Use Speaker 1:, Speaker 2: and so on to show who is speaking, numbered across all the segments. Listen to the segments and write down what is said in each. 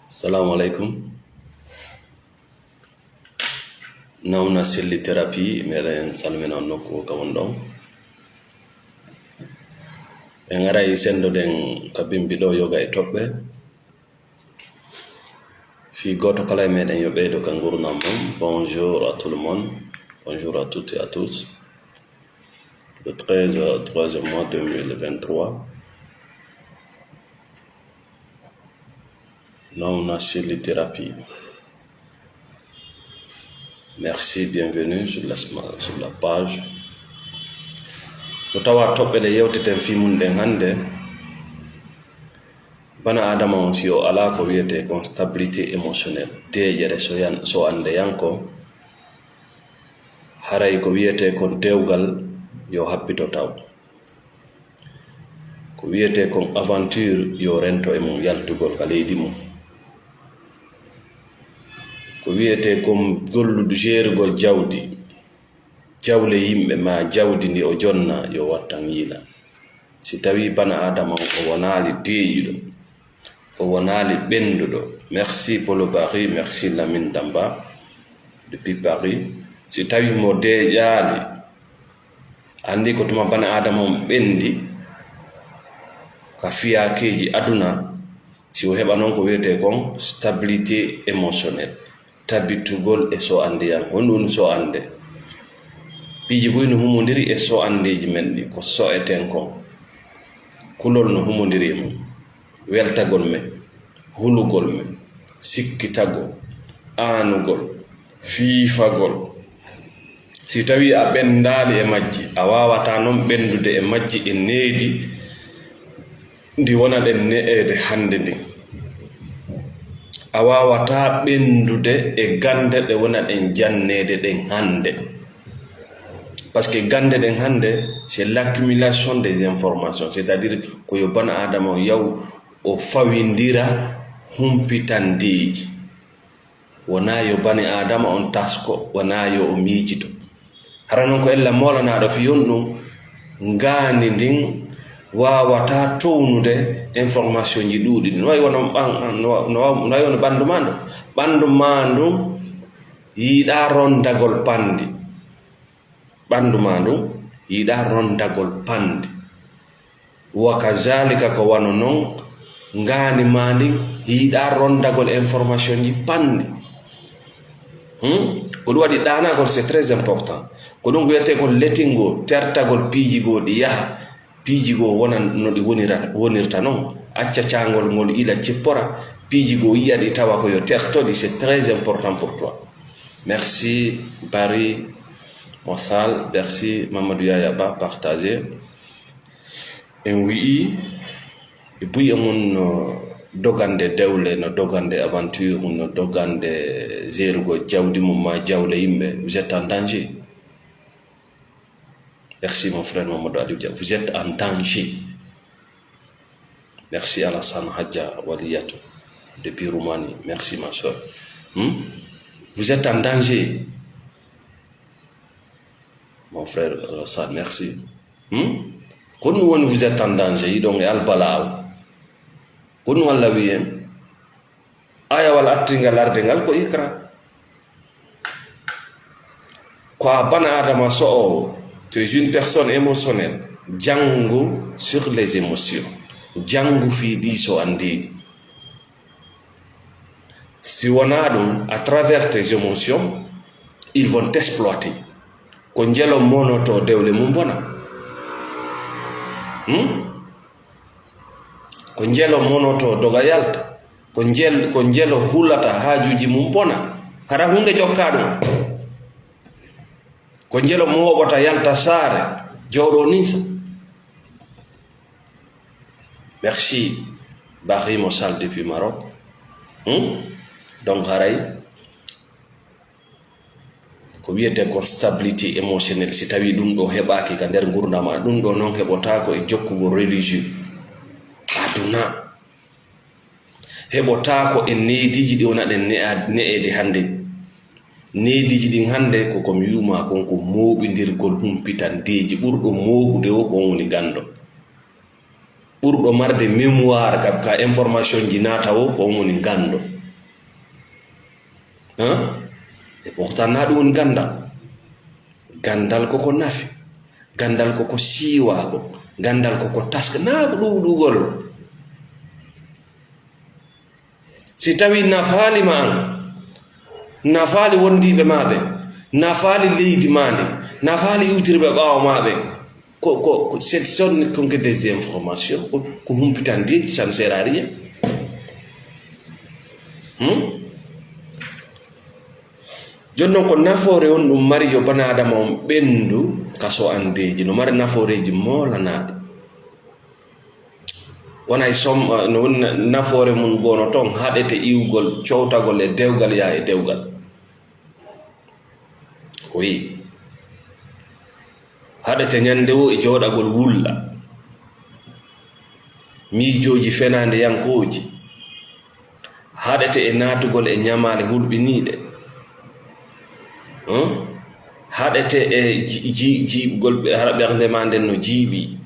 Speaker 1: Assalamu alaikum. Nawna selli thérapie meɗen salmina nokku kawon en aray sendoden ka bimbiɗo yoga e toɓɓe fi goto kala e meɗen yo ɓeydo ka gurdam mum. Bonjour à tout le monde, bonjour à toutes et à tous. Le 3e mois 2023, Nawna selli thérapie. Merci, bienvenue sur la page. Tawa toɓɓe ɗe yewteten fimum ɗen hande bana adama on si o ala ko wiyete kon stabilité émotionnelle deƴere so ande yanko haray ko wiyete kon dewgal yo habbito taw, ko wiyete kon aventure yo rento e mum yaltugol ka leydi mum, ko wiyete kon golludu jeerugol jawle yimɓe ma jawdi ndi o jonna yo wattan yiila. Si tawi bana adama o wonali deeƴuɗo, o wonali ɓenduɗo. Merci pour le Paris, merci Lamine Damba depuis Paris. Si tawi mo deeƴali andi ko tuma bana adama on ɓendi ka fiyakeji aduna, si o heɓa noon ko wiyete kon stabilité émotionnelle, tabitugol e so ande yanko ɗum so ande piiji boy no humodiri e so andeji men ɗi ko so eten kon kulol no humodiri e mum, weltagol men, hulugol men, sikkitagol, aanugol, fiifagol. Si tawi a ɓendali e majji a wawata noon ɓendude e majji e needi ndi wona ɗen ne'ede hande ndin, a wawata ɓendude e gande ɗe wona ɗen jannede ɗen hande. Parce que gande ɗen hande c'est l'accumulation des informations, c'est-à-dire ko yo bana adama o yaw o fawindira humpitandeji, wona yo bani adama on tasko, wona yo o miijito. Hara noon ko ella molanaɗo fiyon ɗum ngandi ndin wawata townude information ji ɗuuɗi. No wayi wono ɓandu ma ndu yiiɗa rondagol pandi, ɓandu ma ndu yiiɗa rondagol pandi, wa kazalika ko wano noon ngani ma ndin yiiɗa rondagol information ji pandi. Ko ɗum waɗi ɗanagol c'est très important. Ko ɗum wiyete kon letingo, tertagol piiji goo ɗi yaha, piiji goo wona no ɗi wonirta noon, acca cangol ngol ila cippora, piiji goo yiya ɗi tawa ko yo tertoɗi. C'est très important pour toi. Merci Barry Mossal, merci Mamadou Yaya Ba, partagé. En wi'i e buy amon no dogande dewle, no dogande aventure, no dogande zerugo jawdi mum ma jawle yimɓe, vous êtes en danger. Merci mon frère Mamadou Aliou Dia, vous êtes en danger. Merci Alassane Hadja Waliyatou depuis Roumanie, merci ma soeur. Vous êtes en danger. Mon frère Alassane, merci. Quand vous êtes en danger, donc al-balao. Quand nous allons bien, aya wala attinga lardengal ko ikra. Kwa bana adama so, tu es une personne émotionnelle. Django sur les émotions. Django fi di so andi. Si wanado à travers tes émotions, ils vont t'exploiter. Konjelo monoto dewle mumbona. Konjelo monoto doga yalta. Konjelo hulata hajuji mumbona. Hara hunde jokkado. Konjelo moɓota yalta sare jawɗo nisa. Merci Barry Mossal depuis Maroc. Donc haray ko wiyete ko stabilité émotionnelle, si tawi ɗum ɗo heɓaki ka nder gurdama, ɗum ɗo noon heɓotako e jokkugo religieux aduna, heɓotako e neediji ɗi wona ɗen ne'ede hande. Neediji ɗin hande ko komi yuma kon ko moɓidirgol humpitandeji ɓurɗo moɓude o kon woni gando. ɓurɗo marde mémoire ka information ji nata o on woni gando e pourtant na ɗum woni gandal. Gandal koko nafi, gandal koko siiwako, gandal koko taska na ko ɗuɗugol. Si tawi nafaali ma an, nafaali wondiɓe maɓe, nafaali leydi mande, nafaali iwtirɓe ɓawo maɓe, ce sont que des informations ko humpitandi, ça ne sert à rien. Jonnon ko nafoore on ɗum mari yo bana adama on ɓendu kaso andeji no mari nafooreji molanaɗe wonay no woni nafoore mum gono ton haɗete iwgol cowtagol e dewgal ya e dewgal. Oui, haɗete ñande o e jooɗagol wulla, miijoji fenande yankoji, haɗete e natugol e ñamale hulɓiniɗe, haɗete e jiibgol ɓernde ma nden no jiiɓi.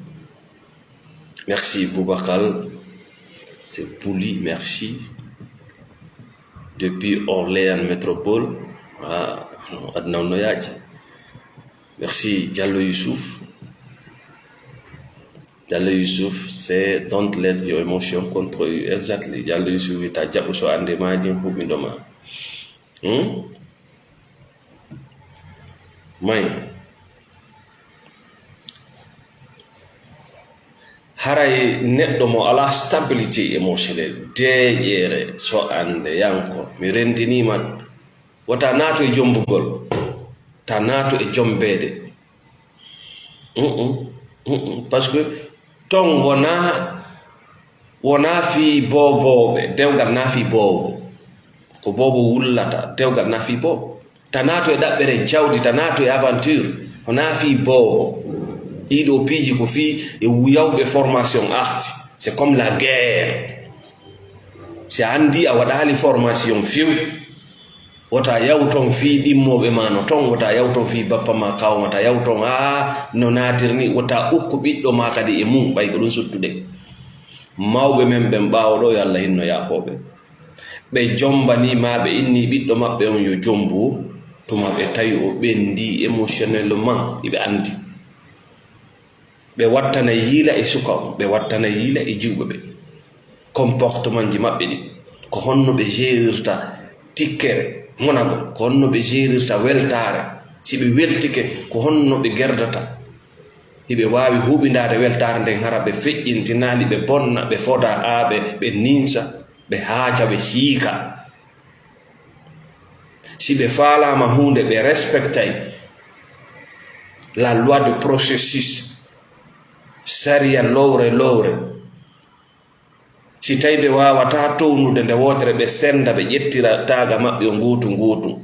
Speaker 1: Merci Boubacar, c'est Pouli, merci. Depuis Orléans Métropole, Adnan Noyadji. Merci Diallo Youssouf. Diallo Youssouf, c'est don't let your emotion control you. Exactly. Diallo Youssouf ita jaɓu so ande maji huɓindoma. May haray neɗɗo mo ala stabilité émotionnel deƴere so ande yanko mi rendinima wata naato e jombugol ta naato e jombede parce que ton wona fi boboɓe dewgal na fi bobo ko bobo wullata dewgal na fi bobo ta naato e ɗaɓɓere jawdi ta naato e aventure wona fi bobo ɗiɗo piiji ko fi e yawɓe formation arti. C'est comme la guerre. Si andi a waɗali formation few wota yaw ton fi ɗimmoɓe ma no ton, wota yaw ton fi bappa ma kawma, ta yaw ton no natirni, wota ukku ɓiɗɗo ma kadi e mum ɓay ko ɗum suttude. Mawɓe men ɓen ɓawoɗo yo Allah hinno yafoɓe, ɓe jombanimaɓe inni ɓiɗɗo maɓɓe on yo jombu tuma ɓe tawi o ɓendi émotionnellement iɓe andi. Ɓe wattana yiila e suka on, ɓe wattana yiila e jiwɓe ɓe, comportement ji maɓɓe ɗi ko honno ɓe gérirta tikkere monago, ko honno ɓe gérirta weltare, si ɓe weltike ko honno ɓe gerdata, hiɓe wawi huɓindade weltare nden hara ɓe feƴƴintinali, ɓe bonna, ɓe foda ha ɓe ninsa, ɓe haaca, ɓe siika. Si ɓe falama hunde ɓe respectay la loi de processus, saria lowre. Si tawi ɓe wawata townude nde wotere ɓe senda, ɓe ƴettira taga maɓɓe o ngutu.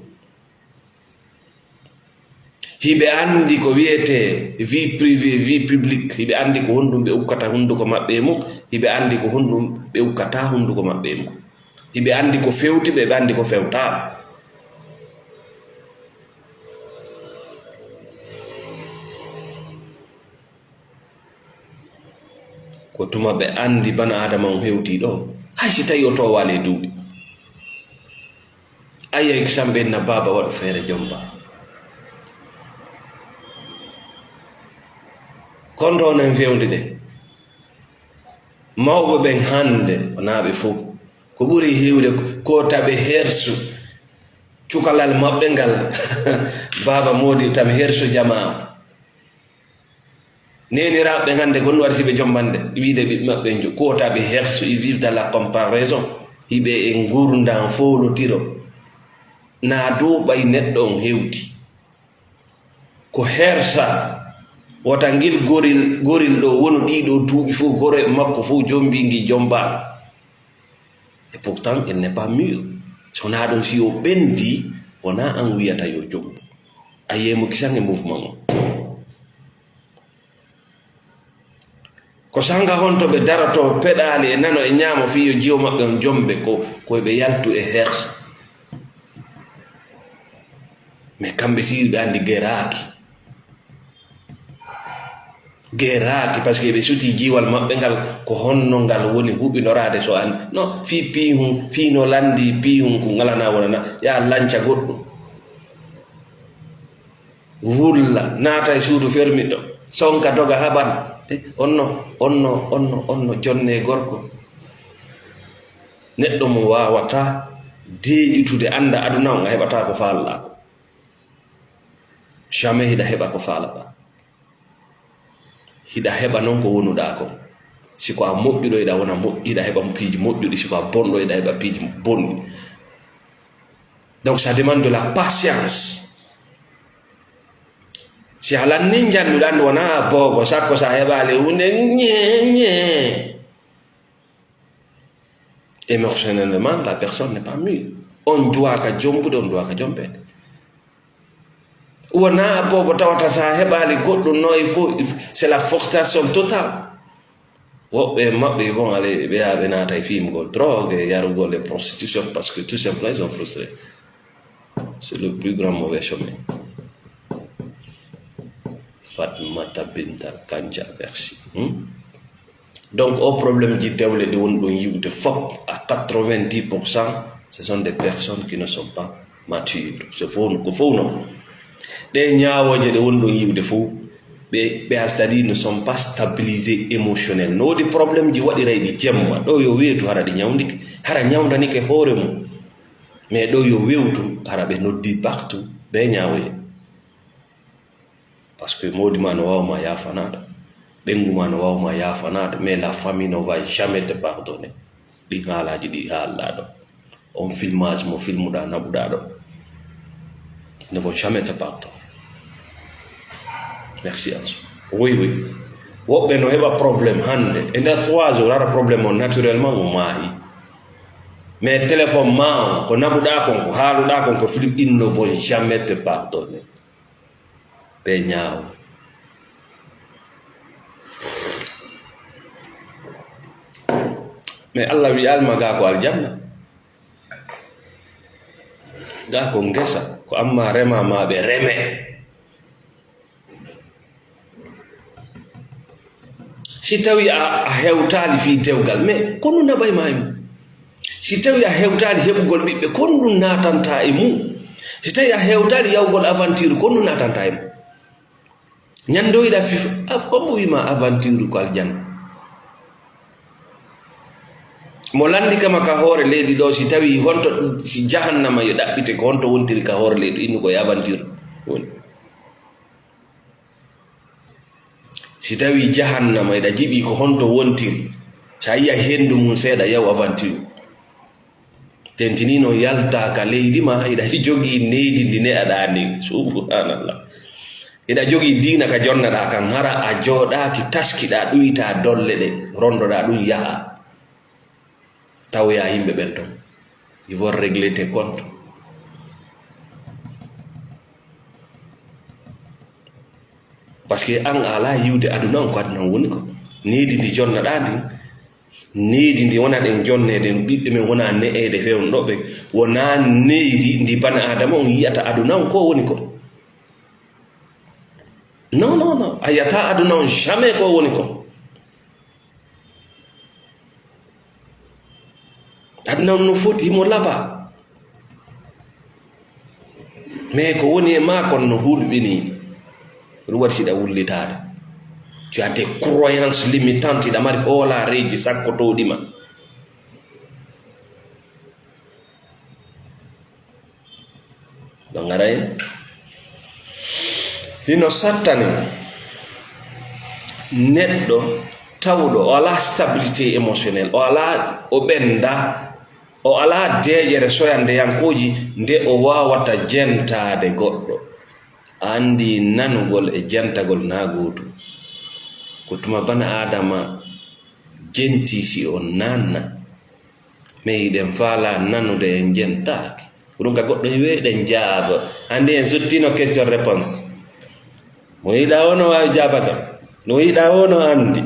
Speaker 1: Hiɓe andi ko wiyete vie privée, vie publique, hiɓe andi ko honɗum ɓe ukkata hunduko maɓɓe e mum, hiɓe andi ko honɗum ɓe ukkata hunduko maɓɓe e mum, hiɓe andi ko fewti ɓe andi ko fewtaɓe. Ko tuma ɓe andi bana adama on hewti ɗo, hay si tawi o to wale duuɓi ayay samɓe na baba waɗo feere jomba kondo onen fewde ɗe mawɓe ɓen hande onaɓe fof ko ɓuri hewde ko taɓe hersu cukalal maɓɓe ngal baba modi tami hersu jama neniraɓe hande gonɗum waɗi siɓe jombande wiide ɓiɓɓe maɓɓe kotaɓe hersu, ils vivent dans la comparaison, hiɓe e gurdam folotiro na dow ɓay neɗɗo on hewti ko hersa wota ngil goril ɗo wonu ɗiɗo duuɓi fof gore makko fof jombi ngi jombaɗo, et pourtant il n'est pas mûr. Sona ɗum si o ɓendi wona an wiyata yo jombu, a yiyemo kisan e mouvement o. Ko sanga honto ɓe daroto peɗali e nano e ñaamo fi yo jiwo maɓɓe on jombe koyeɓe yaltu e hersa, mais kamɓe siri ɓe andi geraki geraki parce que ɓe suti jiwal maɓɓe ngal ko honno ngal woni huɓinorade so an no fi pihum fino landi pihum ko ngalana wonana ya lanca goɗɗum wulla naata e suudu fermiɗo sonka doga haɓan onno jonne gorko neɗɗo mo wawata deeƴitude anda aduna on a heɓata ko faalɗa ko jamais hiɗa heɓa ko faalaɗa hiɗa heɓa noon ko wonuɗa ko siko a moƴƴuɗo hiɗa wona hiɗa heɓa piiji moƴƴuɗi siko a bonɗo hiɗa heɓa piiji bonɗi. Donc ça demande de la patience. Si a lanni jannuɗa nde wona bogo sakko sa heɓali hunde ñe émotionnellement la personne n'est pas mûre. On doit ka jombude on doit ka jompede wona bobo tawata sa heɓali goɗɗum no il faut c'est la frustration totale. Woɓɓe maɓɓe bon allez ɓe yaɓe naata e fimgol drogue e yarugol e prostitution parce que tout simplement ils sont frustrés. C'est le plus grand mauvais chemin. Fatmata Bintal Kanja, merci. Donc au problème du dewle de won yiwde fop à 90% ce sont des personnes qui ne sont pas matures. C'est faux ko faux non. Des ñaawoje de won yiwde fou be c'est-à-dire ne sont pas stabilisés émotionnellement. No di problème ji wadi raydi jemma do yo weetu hara di ñawndike hara ñawdanike hoore mum mais do yo wewtu hara be noddi partout be ñaawoye parce que modi man wawma yafanade bengu man wawma yafanade mais la famille ne va jamais te pardonner di halaji di haalda do on filmage mo filmuda nabuda do ne vont jamais te pardonner. Merci à vous. Oui. Woɓɓe no heɓa problème hande e nder 3 jours ara problème on naturellement o maayi mais téléphone ma ko nabuɗa kon ko haaluɗa kon ko film ils ne vont jamais te pardonner ɓe ñaawo. Mais Allah wi alma ga ko aljanna ga ko ngesa ko amma rema ma ɓe reme. Si tawi a hewtali fi dewgal mais ko ɗum naɓay ma e mum. Si tawi a hewtali heɓugol ɓiɓɓe ko ɗum natanta e mum. Si tawi a hewtali yawgol aventure ko ɗum natanta e mum. Ñandoyiɗa fifa kombo wima aventure ko aljanna. Mo landi kama ka hoore leydi ɗo si tawi honto si jahannama yo ɗaɓɓite ko honto wontiri ka hoore leydi innu koye aventure woni. Si tawi jahannama ida jibi ko honto wontiri sa yiya hendu mum seeɗa yaw aventure tentinino yalta ka leydi ma ida jogi neydi ndi neɗaɗa ni subhanallah ida jogi dina ka jonnaɗa kan hara a jooɗaki taskiɗa ɗuyita dolle ɗe rondoɗa ɗum yaha tawya yimɓe ɓen ton il faut régler tes comptes. Parce que an ala yiwde aduna on ko aduna woni ko needi ndi jonnaɗa ndi needi ndi wona ɗen jonnede ɓiɓɓe men wona ne'ede fewnɗoɓe wona needi ndi bani adama on yiyata aduna on ko woni ko non a yiyata aduna on jamais ko woni ko aduna on no foti mo laba mais ko woni e makon no hulɓini ruwarsiɗa wullitade tu as des croyances limitantes iɗa mari hoolareji sakkotoɗima ɗo garay hino sattani neɗɗo tawɗo o ala stabilité émotionnel o ala o ɓenda o ala deƴere soyande yankoji nde o wawata jentade goɗɗo andi nanugol e jantagol na goto ko tuma bana adama jenti si on nanna mais iɗen faala nanude en jentaki ɗum ka goɗɗo weeɗen jaaba andi en sottino question réponse mo yiɗa wono wawi jabata no yiɗa wono andi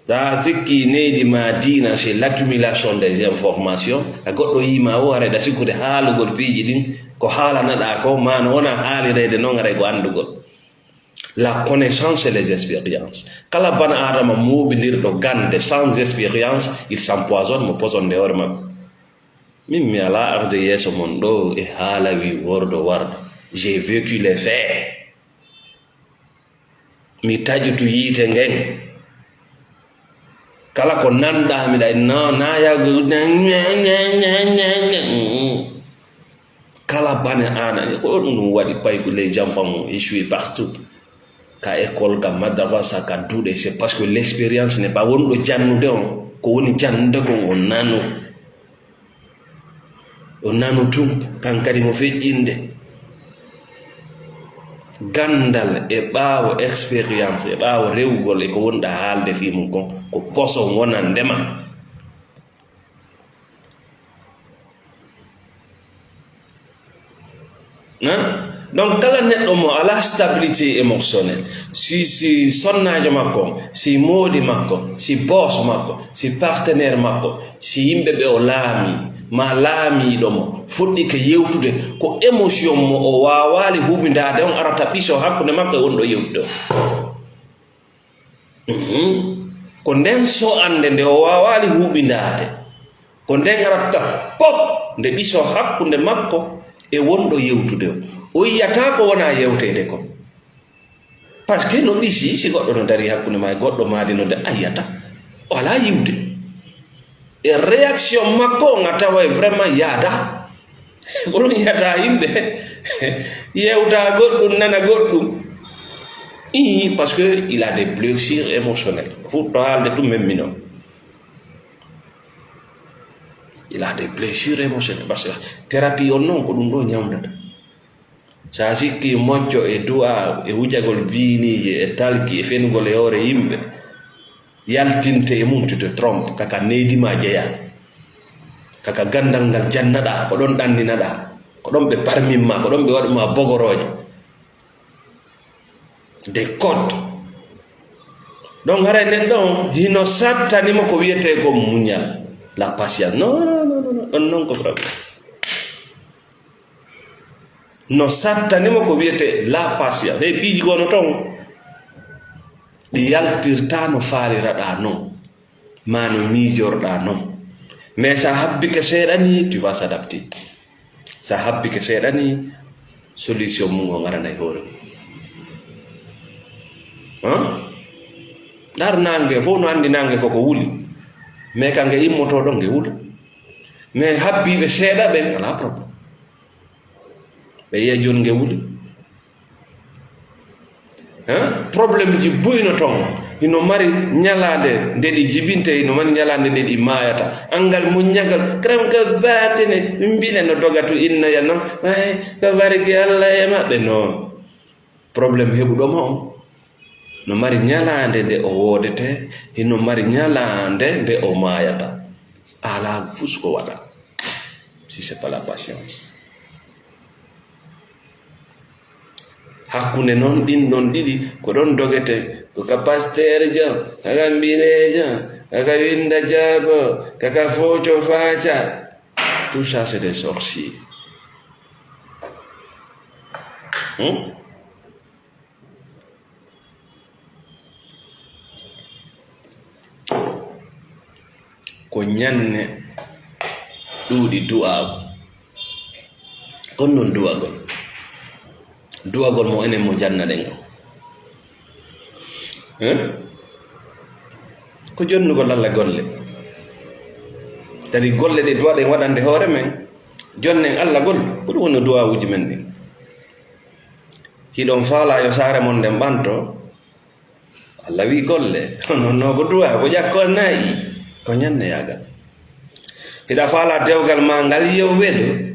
Speaker 1: sa sikki neydi ma dina c'est l'accumulation des informations a goɗɗo yima o areɗa sikkude haalugol piiji ɗin ko haalanaɗa ko ma no wona haalirede noon aray ko andugol la connaissance et les expériences. Kala bana adama moɓidirɗo gande sans expérience il s'empoisonne mo posonde hoore makko. Min mi ala arde yeeso mon ɗo e haala wi wordo wardo, j'ai vécu les faits, mi taƴutu yiite ngen kala ko nanɗa miɗa nayago kala bane ana ko ɗum waɗi paygo les enfants ont échoué partout ka école ka madrasa ka duuɗe. C'est parce que l'expérience n'est pas wonɗo jannude on ko woni jannude kon o nanu tun kan kadi mo feƴƴinde gandal e ɓaawo expérience e ɓaawo rewgol e ko wonɗa haalde fi mum kon ko poson wonan ndema. Donc kala neɗɗo mo ala stabilité émotionnelle, si sonnajo makko, si moodi makko, si boss makko, si partenaire makko, si yimɓe ɓe o laami ma laamiɗo mo fuɗɗi ke yewtude ko émotion mo o wawali huɓidade on arata ɓiso hakkude makko e wonɗo yewtude ko nden so ande nde o wawali huɓidade ko nden arata pop nde ɓiso hakkude makko e wonɗo yewtude o yiyata ko wona yewtede ko par ce que no ɓisi si goɗɗo no dari hakkude ma e goɗɗo maadi no de a yiyata o ala yiwde e réaction makko nga tawa vraiment yaada oɗon yiyata yimɓe yewta goɗɗum nana goɗɗum parce que il a des blessures émotionnelles fuɗɗo haalde ɗum memmino il a des blessures émotionnelles parce que thérapie on noon ko ɗum ɗo ñawdata sa sikki moƴƴo e du'a e wujagol biinije e talki e fenugol e hoore yimɓe yaltinte e mum tu te trompe kaka neydima jeeya kaka gandal ngal jannaɗa ko ɗon ɗanninaɗa ko ɗon ɓe parminma ko ɗon ɓe waɗuma bogoroje des codes. Donc hara neɗɗo on hino sattanimo ko wiyete ko muñal la patience non on non ko problème no sattanimo ko wiyete la patience e piiji gono ton ɗi yaltirta no faaliraɗa non ma no miijorɗa non. Mais sa habbike seeɗani tu vas s'adapter, sa habbike seeɗani solution mum o garana e hoore ɗar nange fof no andi nange koko wuli mais kange immotoɗo nge wula mais habbiɓe seeɗa ɓen ala probléme ɓe yiya joni nge wuli probléme ji buyno ton hino mari ñalade nde ɗi jibinte hino mari ñalade nde ɗi mayata angal muñagal kram ka batene mbiɗa no dogatu innaya noon ko barki allah e maɓɓe non probléme heɓuɗoma on no mari ñalade nde o wodete hino mari ñalade nde o mayata ala fus ko waɗa si c'est pas la patience. Hakkunde noon ɗin ɗon ɗiɗi ko ɗon dogete ko ka pasteur jo kaka mbinejo kaka winda jaabo kaka foco faca, tout ça c'est des sorciers. Ko ñanne ɗuuɗi du'aago kon non du'agol mo enen mo jannaɗen ko jonnugol Allah golle tadi golle ɗe duwaɗen waɗande hoore men jonnen Allah gol ko ɗum woni duwawuji men ɗin hiɗon faala yo saare mon nden ɓanto Allah wi golle nonno ko duwa ko ƴakkon nayi ko ñanne yagal hiɗa faala dewgal ma ngal yewweɗo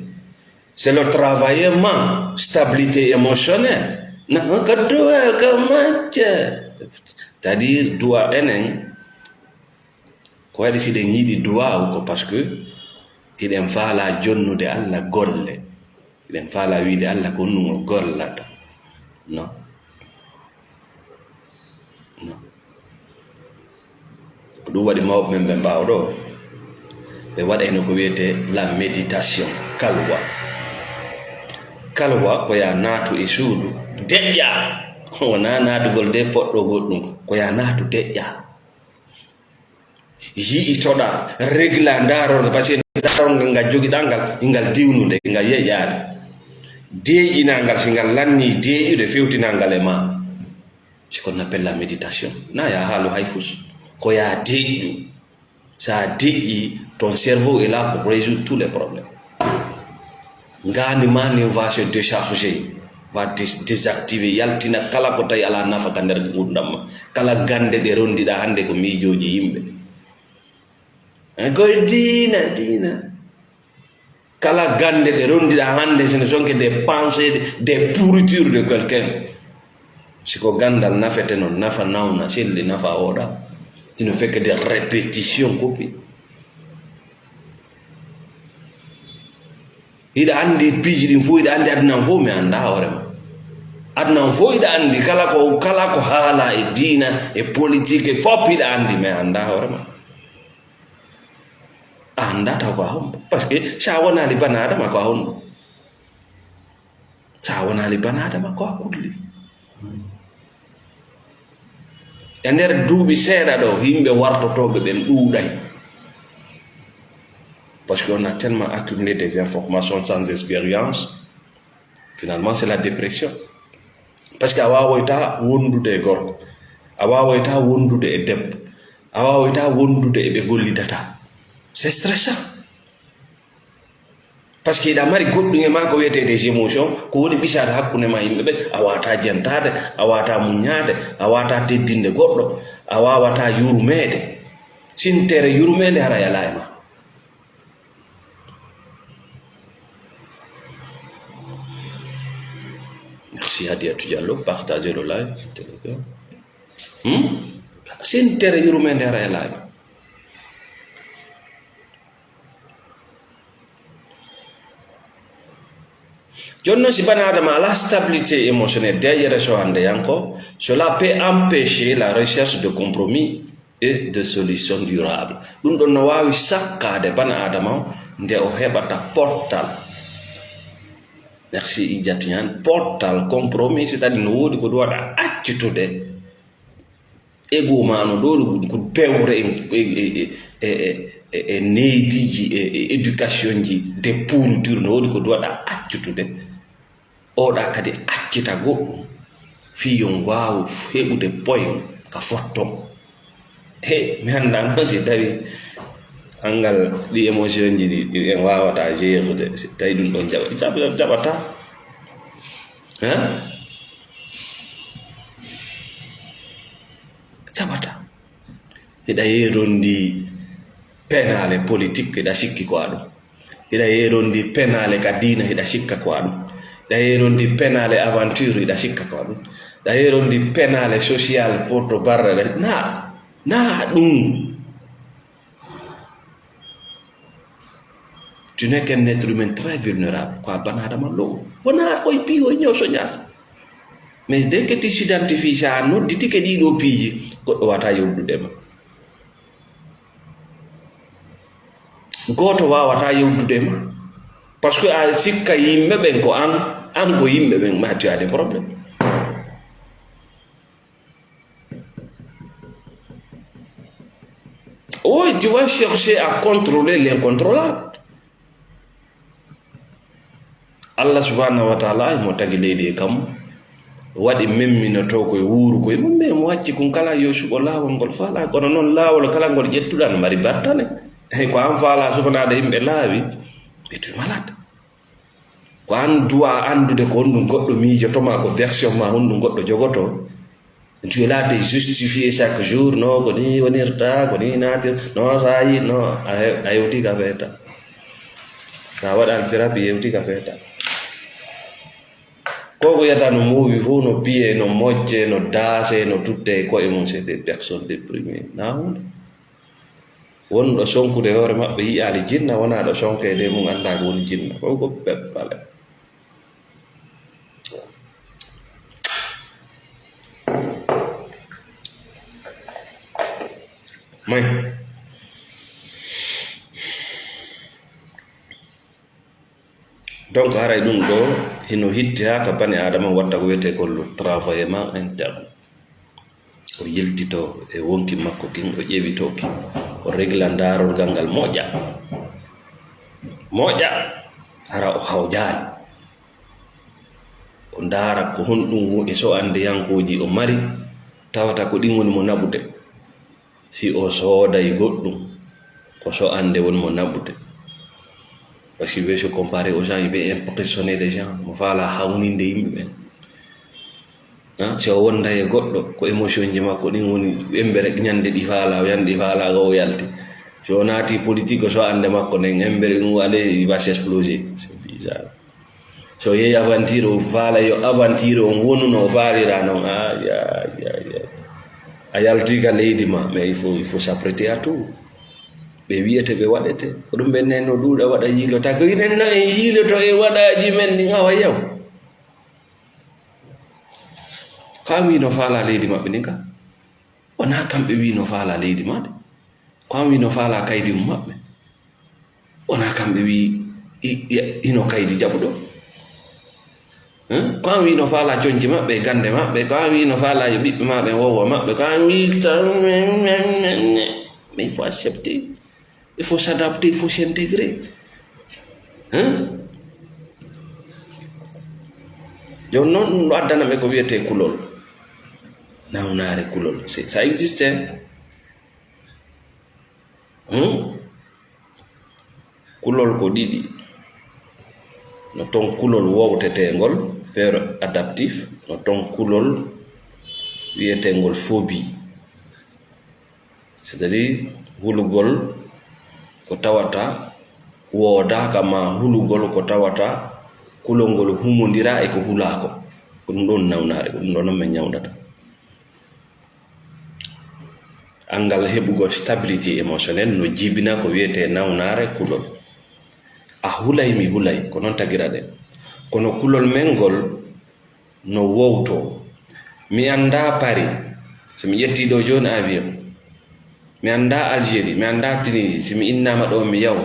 Speaker 1: c'est le travaillement, stabilité émotionnelle. Non, que doit comment c'est-à-dire doit enen ko waɗi siɗen yiɗi duwa ko parce que iɗen faala jonnude Allah golle iɗen faala wiide Allah ko numo gollata non ko ɗum waɗi mawɓe men ɓe mbawa ɗo ɓe waɗayno ko wiyete la méditation kalwa ko ya naatu e suudu deƴƴa wona naatugol de poɗɗo goɗɗum ko ya naatu deƴƴa yi'itoɗa régla ndaroɗe par ce que ndarongal ngal jogiɗa ngal diwnude ngal yeƴƴade deeƴinangal si ngal lanni deeƴude fewtinangal e ma c'est qu'on appelle la méditation na ya haalu hay fus ko ya deeƴƴu sa deeƴƴi ton cerveau est là pour résoudre tous les problèmes ngani mani va se décharger va désactiver yaltina kala ko tawi ala nafa ka nder gurdam ma kala gande ɗe rondiɗa hande ko miijoji yimɓe koye dina kala gande ɗe rondiɗa hande ce ne sont que des pensées des pourritures de quelqu'un siko gandal nafete noon nafa nawna selli nafa oɗa tu ne fais que des répétitions copies hiɗa andi piiji ɗin fof hiɗa andi adnan fof mi anda hoorema adnan fof hiɗa andi kala ko haala e diina e politique e fop hiɗa andi mi anda hoorema anda taw ko a hombo par ce que sa wonali bana adama ko a honɗo sa wonali bana adama ko a kulli e nder duuɓi seeɗa ɗo yimɓe wartotoɓe ɓen ɗuuɗay parce qu'on a tellement accumulé des informations sans expérience finalement c'est la dépression parce que a wawoyta wondude e gorko a wawoyta wondude e debbo a wawoyta wondude e ɓe gollidata c'est stressant parce que iɗa mari goɗɗum e ma ko wiyete des émotions ko woni ɓisade hakkunde ma yimɓe ɓe a wawata jentade a wawata muñade a wawata teddinde goɗɗo a wawata yurmede sintere yurmede hara yala e ma merci Hadiatou Diallo partagez le live sintere yurmede hara yala e ma jonno si bana adama la stabilité émotionnelle derrière so hande yanko cela peut empêcher la recherche de compromis et de solutions durables ɗum ɗon no wawi sakkade bana adama nde o heɓata portal merci Idiatou Niane portal compromis c'est-à-dire no woodi ko ɗum waɗa accitude ego ma no ɗo ko pewre e neydiji e éducation ji de pourriture no woodi ko ɗum waɗa accitude oɗa kadi accita goɗɗum fiyon wawu heɓude point ka fotton mi handa noon si tawi angal ɗi émotion ji ɗi en wawata gérude si tawi ɗum ɗon jaɓata jaɓata hiɗa yerondi penale politique hiɗa sikki ko aɗum hiɗa yerondi penale ka diina hiɗa sikka ko aɗum hiɗa yerondi penale aventure hiɗa sikka ko aɗum hiɗa yerondi penale social poto barre na ɗum tu n'es qu'un être humain très vulnérable ko a banadama low wona koye piiwo ñoso ñaasa mais dès que tu s'identifies sa nodditike ɗiɗo piiji goɗɗo wata yewdudema goto wawata yewdudema parce que a sikka yimɓe ɓen ko an ko yimɓe ɓen ma tu as des problèmes oui tu vas chercher à contrôler l'incontrôlable Allah subhanahu wa ta'ala mo tagi leydi e kam waɗi memminoto koye wuuru koye mumɓe mo wacci kon kala yo suɓo laawol ngol faala kono noon laawol kala ngol ƴettuɗa no mari battane ko an faala suɓanade yimɓe laawi ɓe to malade ko an duwa andude ko honɗum goɗɗo miijotoma ko version ma honɗum goɗɗo jogoto tu es là de justifier chaque jour no ko ni wonirta ko ni natir no sa yi no a yewti ka feeta sa waɗan thérapie yewti ka feeta koko yata no muuwi fof no piye no mojje no daase no tutte koye mum c'est des personnes déprimées na hunde wonɗo sonkude hoore maɓɓe yiyali jinna wona ɗo sonkede mum anda ko woni jinna koko peppale may donc haray ɗum ɗo hino hitti ha ka bani adama watta ko wiyete ko le travaillement interne o yeltito e wonki makko kin o ƴeewitoki o régla darolgal ngal moƴƴa hara o hawjaali o ndaara ko honɗum e so ande yankoji o mari tawata ko ɗin woni mo naɓude si o sooday goɗɗum ko so ande woni mo naɓude parce qu'il veut se comparer aux gens, il veut impressionner les gens mo faala hawninde yimɓe ɓen si o wonda e goɗɗo ko émotion ji makko ɗin woni embere ñande ɗi faala o yande ɗi faala o yalti so o naati politique so ande makko nden embere ɗum ale il va s'exploser, c'est bizarre. So yehi aventure o faala yo aventure on wonuno o faalira noon a yalti ka leydi ma, mais il faut s'apprêter à tout. Ɓe wiyete ɓe waɗete ko ɗum ɓe nen no ɗuuɗa waɗa yiilota ko inen no en yiiloto e waɗaji men ɗin hawa yaw kam wi no faala leydi maɓɓe ɗin ka wona kamɓe wi no faala leydi maɓɓe kam wi no faala kaydi mum maɓɓe wona kamɓe wi ino kaydi jaɓuɗo kam wi no faala coñci maɓɓe gande maɓɓe kam wi no faala yo ɓiɓɓe maɓɓe wowa maɓɓe kam wi mais il faut accepter. Il faut s'adapter, il faut s'intégrer. Yo non addana me ko wiyete kulol. Nawnare kulol. Ça existe. Kulol ko ɗiɗi. No ton kulol wowtetengol, peur adaptif, no ton kulol wiyetengol phobie. C'est-à-dire hulugol ko tawata wooda kama hulugol ko tawata kulongol humondira e ko hulako ko ɗum ɗon nawnare ko ɗum ɗon non men ñawdata angal heɓugo stabilité émotionnel no jibina ko wiyete nawnare kulol a hulay mi hulay ko noon tagira ɗen kono kulol men ngol no wowto mi anda Paris so mi ƴetti ɗo joni avion mi anda Algérie mi anda Tunisie si mi innama ɗo mi yaw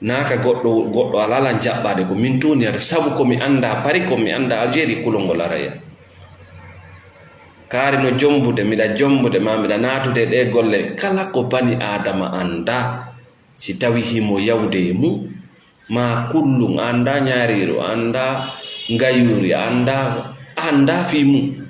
Speaker 1: naka goɗɗo alala jaɓɓade ko min toniyata sabu ko mi anda Paris ko mi anda Algérie kulol ngol araya kaari no jombude miɗa jombude ma miɗa natude ɗe golle kala ko bani adama anda si tawi himo yawde e mum ma kullum anda ñaariru anda ngayuri anda fi mum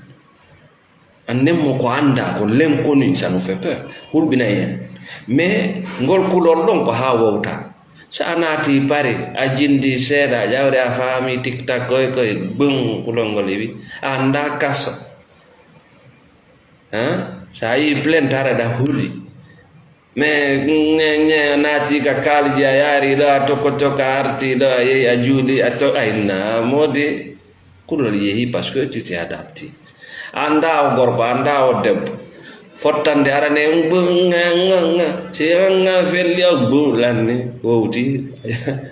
Speaker 1: annen mo ko anda ko l'inconnu ça nous fait peur hulɓina hen mais ngol kulol ɗon ko ha wowta so a naati Paris a jindi seeɗa a ƴawre a faami tiktak koye bum kulol ngol wi a anda kasso so a yi plainte araɗa huli mais naati ka kaalji a yaari ɗo a tokko a arti ɗo a yehi a juuɗi ayna modi kulol yehi parce que tu t'es adapté anda o gorko anda o debbo fottande arane si nga felli o lanni wowti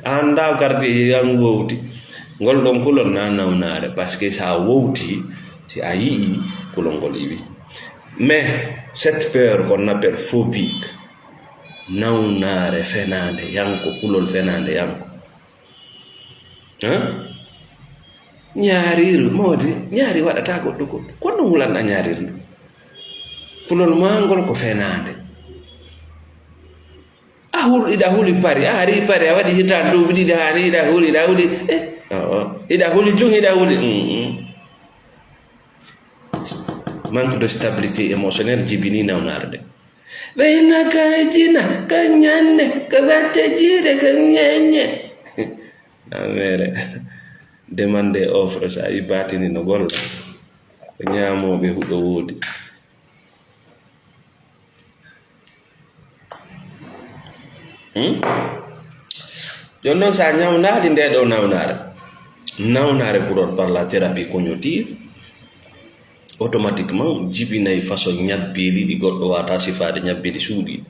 Speaker 1: anda o karti yan wowti ngol ɗon kulol na nawnare parce que sa wowti si a yii kulol ngol iwi mais cette peur qu'on appelle phobique nawnare fenande yanko kulol fenande yanko ñaariru modi ñaari waɗata goɗɗo kono hulanɗa ñaarirdu kulol mangol ko fenande a hulɗiɗa huli Paris a ari Paris a waɗi hitan duuɓi ɗiɗi hani iɗa huli iɗa huli jung iɗa huli manque de stabilité émotionnelle jibini nawnare nde ɓeyna ka jina ka ñanne ka batte jiire ka ñeñe amere demande offre sa yi batini no golla ko ñaamoɓe huɗo woodi jon noon sa ñawnali nde ɗo nawnare kulol par la thérapie cognitive automatiquement jibinayi façon ñabbeli ɗi goɗɗo wata sifade ñabbeli suuɗiɗi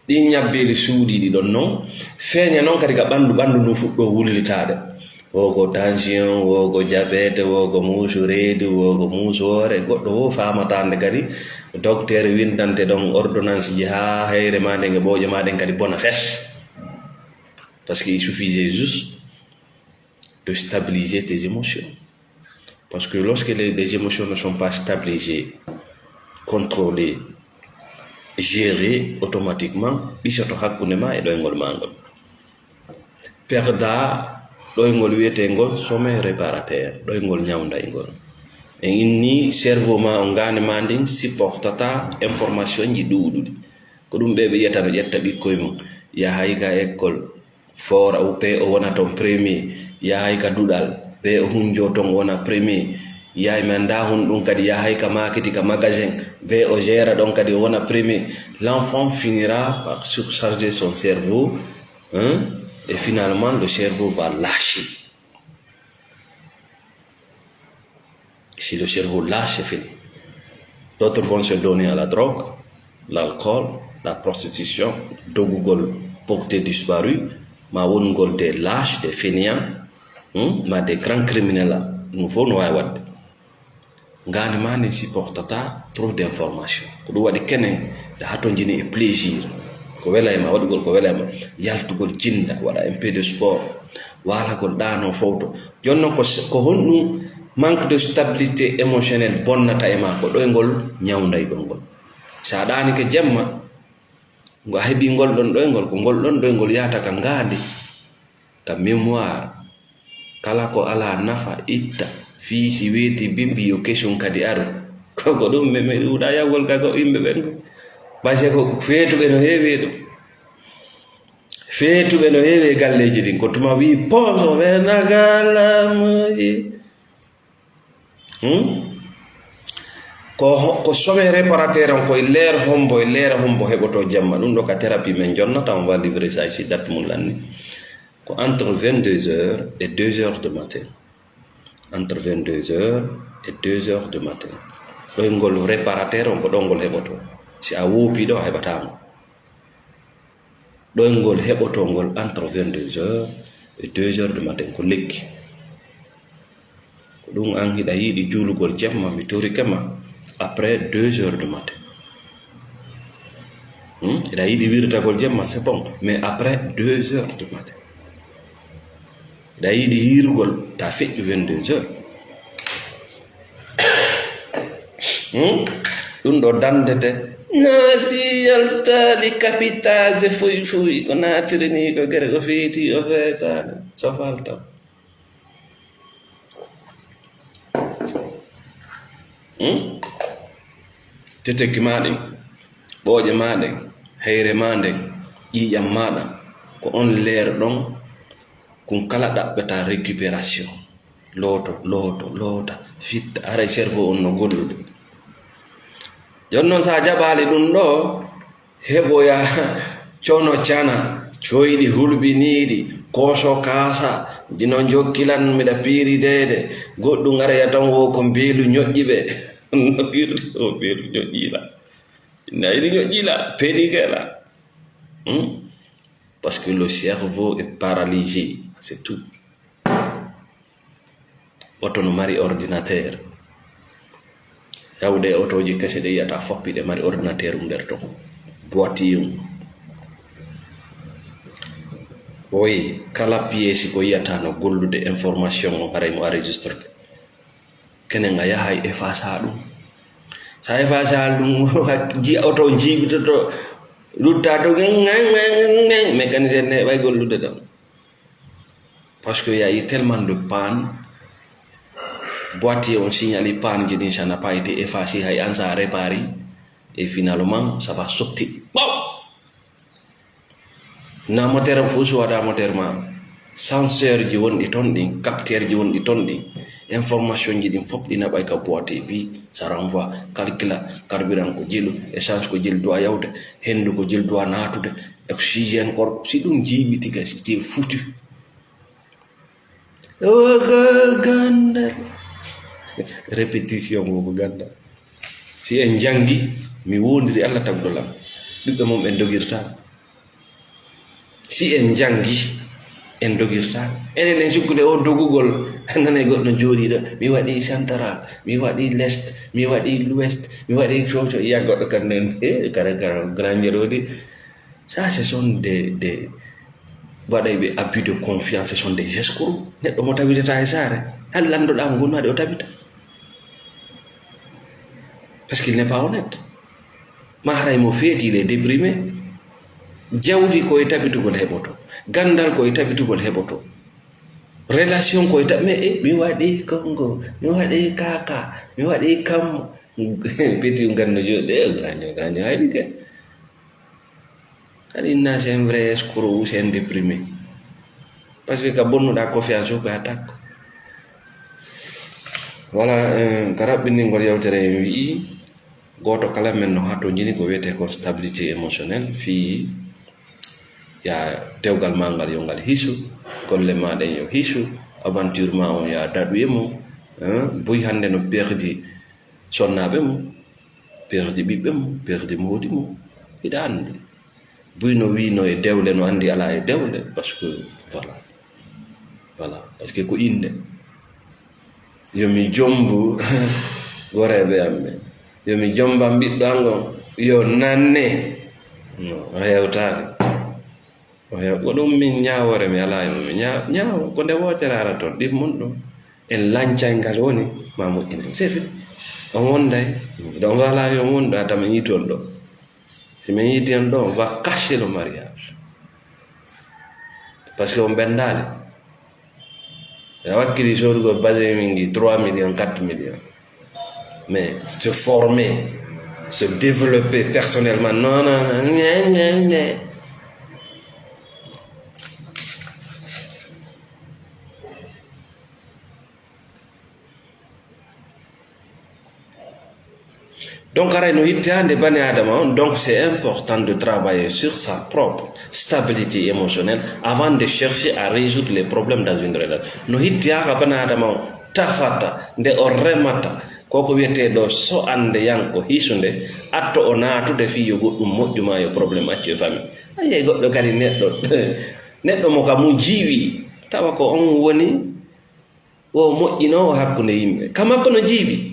Speaker 1: ɗin ñabbeli suuɗiɗi ɗon noon feeña noon kadi ka ɓandu ndu fuɗɗo wullitade wogo tension wogo diabete wogo muusu reedu wogo muusu hoore goɗɗo wo famatande kadi docteur windante ɗon ordonnance ji ha hayre maɗen e ɓooƴe maɗen kadi bona fes parce que il suffisait juste de stabiliser tes émotions. Parce que lorsque les émotions ne sont pas stabilisées, contrôlées, gérées automatiquement, isoto hakkunema e ɗoygol magol. Perda ɗoygol wiyetengol sommeil réparateur, ɗoygol ñawdaygol. En inni cerveau ma o ngane ma ndin supportata information ji ɗuɗuɗi. Ko ɗum ɓe yiyata no ƴetta ɓikkoye mum yahay ka école fora ou pe o wona ton premier, yahay ka duɗal be o hunjo ton wona premier, yahay man da hun ɗum kadi yahay ka marketing ka magasin be o gère ɗon kadi o wona premier. L'enfant finira par surcharger son cerveau, et finalement le cerveau va lâcher. Si le cerveau lâche, c'est fini. D'autres vont se donner à la drogue, l'alcool, la prostitution, dogugol porté disparu, ma wongol des lâches, des fainéants, ma des grands criminels. Nous faut nous avoir. Ngani ma ne supportata trop d'informations. Ko ɗum waɗi kene da haton jini e plaisir. Ko welayma waɗugol ko welayma yaltugol jinda waɗa un peu de sport walagol ɗano fowto. Jonnon ko honɗum manque de stabilité émotionnelle bonnata e ma ko ɗoygol ñawdaygol ngol. Sa ɗani ke jemma ngo heɓi ngol ɗon ɗoygol ko ngol ɗon ɗoygol yata ka ngandi ka mémoire kala ko ala nafa itta fi si weeti bimbi yo question kadi aru koko ɗum me ɗuɗa yawgol ka ko yimɓe ɓen ko base ko feetuɓe no heewi ɗum feetuɓe no heewi galleji ɗin ko tuma wi poso ɓe nagalamoyi ko sommeil réparateur on koye leer hombo heɓoto jamma ɗum ɗo ka thérapie men jonnata on va livrer ça ici date mum lanni ko entre 22h et 2h du matin. Entre 22h et 2h du matin ɗoygol réparateur on ko ɗongol heɓoto. Si a woopi ɗo a heɓatamo ɗoygol heɓotongol entre 22h et 2h du matin ko lekki ko ɗum an hiɗa yiɗi juulugol jemma mi torikema après 2h du matin. Hiɗa yiɗi wirtagol jemma c'est bon, mais après 2h du matin. Hiɗa yiɗi hirgol ta feƴƴu 22h. ɗum ɗo dandete naati yaltali capitage fuy ko naatiri ni ko gere ko feeti o feetani so falta teteki maɗen ɓooƴe maɗen heyre maɗen ƴiƴam maɗa ko on leer ɗon kun kala ɗaɓɓeta récupération loota fitta ara cerveau on no gollude. Jonnon sa jaɓali ɗum ɗo heɓoya cono cana coyɗi hulɓiniɗi koso kaasa jino jokkilan miɗa piiri dede goɗɗum araya tan wo ko mbeelu ñoƴƴiɓe no piirde o mbeelu ñoƴƴila nayiɗi ñoƴƴila pédigela parce que le cerveau est paralysé, c'est tout. Oto no mari ordinateur yawde otoji kese ɗe yiyata foppiɗe mari ordinateur nder ton boîtier oyi kala pièce ko yiyata no gollude information o haray mo enregistre kenen a yahay effaça ɗum sa effaça ɗum ji oto jiɓitoto lutta to mécanicien ne ɓay gollude ɗon parce que yayi tellement de panne boîtier on signali panne jini ça n'a pas été effacé hay an ça réparé et finalement ça va sortir bon na moteur fo so wada moteur ma senseur ji wonɗi ton ɗin capteur ji wonɗi ton ɗin information ji ɗin fop ɗi naɓay ka boîtier bi ça renvoie calcula carburant ko jelu essence ko jelu doit yawde hendu ko jelu doit natude oxygène kor si ɗum jiiɓi tiga c'est foutu gandal répétition ko ganda si en jangi mi wondiri Allah tagdolam ɓiɓɓe mum en dogirta si en jangi en dogirta enen en sukkude o dogugol nane goɗɗo jooɗiɗo mi waɗi central mi waɗi l'est mi waɗi l'ouest mi waɗi coco iya goɗɗo kamnen kara grand jeroɗi ça ce sont des waɗay ɓe abus de confiance sont des escrocs. Neɗɗo mo tabitata e saare hal landoɗa mo gonnaɗe o tabita, parce qu'il n'est pas honnête. Ma haray mo feeti il est déprimé. Jawdi koye tabitugol heɓoto, gandal koye tabitugol heɓoto, relation koye mais mi waɗi kongo, mi waɗi kaka, mi waɗi kam peti ganno joɗe gaño hayɗi ke kadi inna c'est un vrai escroc ou c'est un déprimé, parce que ka bonnuɗa confiance o koye attaque. Voilà, ka raɓɓiningol yewtere en wi'i goto kala men no hatto jini ko wiyete ko stabilité émotionnelle fi ya dewgal mangal yo ngal hisu, golle maɗen yo hisu, aventure ma on ya daɗu e mum. Buy hande no perdi sonnaɓe mum, perdi ɓiɓɓe mum, perdi modi mum, hiɗa andi. Buy no wino e dewle no andi ala e dewle, parce que voilà parce que ko inde yomi jombu goreɓe amɓe, yomi jomba ɓiɗɗo angon yo nanne o hewtani ko ɗum min ñawore mi ala e mum ñawo ko nde wotere ara toon ɗimmon ɗum en lancaygal woni ma moƴƴinen sefi on wonday ɗon wala yo wonɗo atama yiton ɗo, si min yiti en ɗo on va cacher le mariage parce que on ɓendali e wakkili sodugo basé min gi 3 millions 4 millions, mais se former, se développer personnellement, non. Donc, donc c'est important de travailler sur sa propre stabilité émotionnelle avant de chercher à résoudre les problèmes dans une relation. No hittiaka bana adama tafata nde o remata koko wiyeteɗo so ande yanko hisunde atto o natude fiyo goɗɗum moƴƴuma yo probléme accu e famille. Aye goɗɗo kadi neɗɗo mo ka mu jiiwi tawa ko on woni o moƴƴinowo hakkunde yimɓe kamakko no jiiwi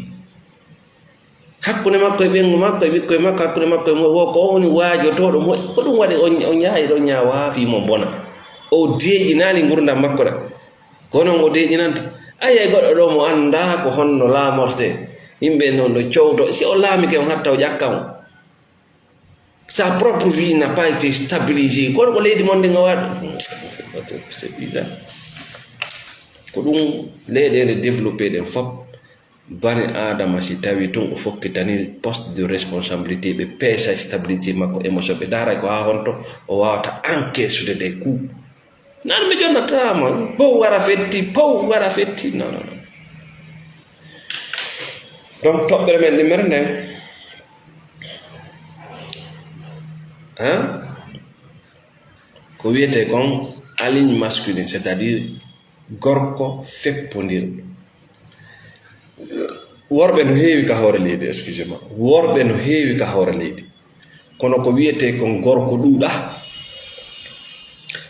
Speaker 1: hakkunde makko e ɓengu makko e ɓikkoye makko, hakkunde makko e wo ko woni waajotoɗo moƴƴi ko ɗum waɗi o ñaayi ɗo ñaawa ha fimo bona o deeƴinali gurdam makko ɗa ko noon o deeƴinanta. Aye goɗɗo ɗo mo anda ko honno laamorte yimɓe noon ɗo cowto, si o laamike on hatta o ƴakka on. Sa propre vie n'a pas été stabilisée, kono ko leydi mon ndi ngo waɗa c'est bizarre. Ko ɗum leyɗele développé ɗen fop bani adama si tawi tun o fokkitani poste de responsabilité ɓe peesa stabilité makko émotion ɓe daara ko ha honto o wawata encaissude des coups. Nan mi jonnatama pow wara fetti non. Donc toɓɓere men ɗimmere nden ko wiyete kon aligne masculine, c'est-à-dire gorko feppodirɗo. Worɓe no heewi ka hoore leydi, excusez-moi, worɓe no heewi ka hoore leydi kono ko wiyete kon gorko ɗuuɗa.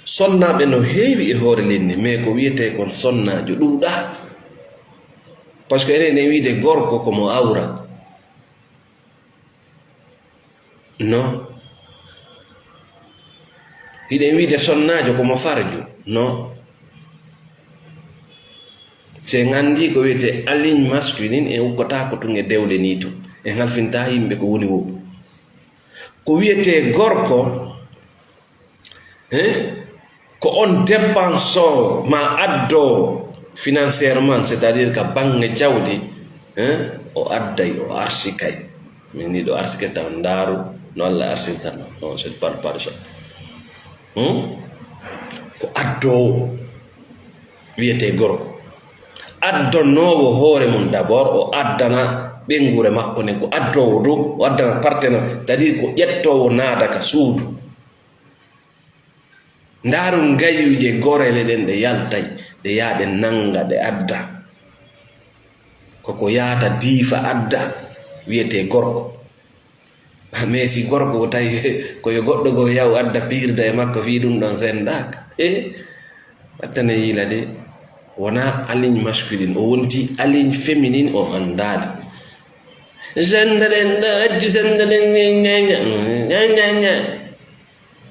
Speaker 1: Sonnaɓe no heewi e hoore leydi mais ko wiyete kon sonnajo ɗuuɗa, par ce que enen wiide gorko komo awra non, hiɗen wiide sonnajo komo farju non. Se ngandi ko wiyete aligne masculine e ukkata ko tun e dewle ni to e halfinta yimɓe ko woni wo. Ko wiyete gorko ko on dépenseur ma addo financièrement, c'est-à-dire ka bange jawdi o adday o arsikay min ni ɗo arsike tan ndaaru no Allah arsikata non, je ne parle pas de ça. Ko addowo wiyete gorko addonowo hoore mum d'abord o addana ɓengure makko nden ko addowo dow o addana partenaire, c'est-à-dire ko ƴettowo naada ka suudu. Ndaaru ngayuje gorele ɗen ɗe yaltay ɗe yaha ɗe nanga ɗe adda koko yahata diifa adda wiyete gorko. Mais si gorko ko tawi koyo goɗɗo go yaw adda pirda e makko fi ɗum ɗon sendaka wattane yiila de wona aligne masculine, o wonti aligne féminine o andali.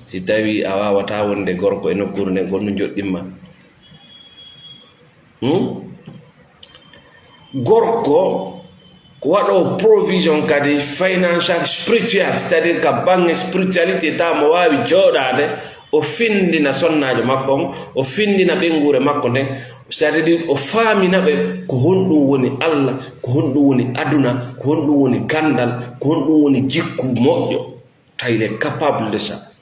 Speaker 1: si tawi a wawata wonde gorko e nokkure nde gonno joɗɗimma gorko ko waɗo provision kadi financial spiritual, c'est-à-dire ka bange spiritualité ta mo wawi joɗade o findina sonnajo makko on, o findina ɓengure makko nden, c'est-à-dire o famina ɓe ko honɗum woni Allah, ko honɗum woni aduna, ko honɗum woni gandal, ko honɗum woni jikku moƴƴo. Tawi il est capable de ça.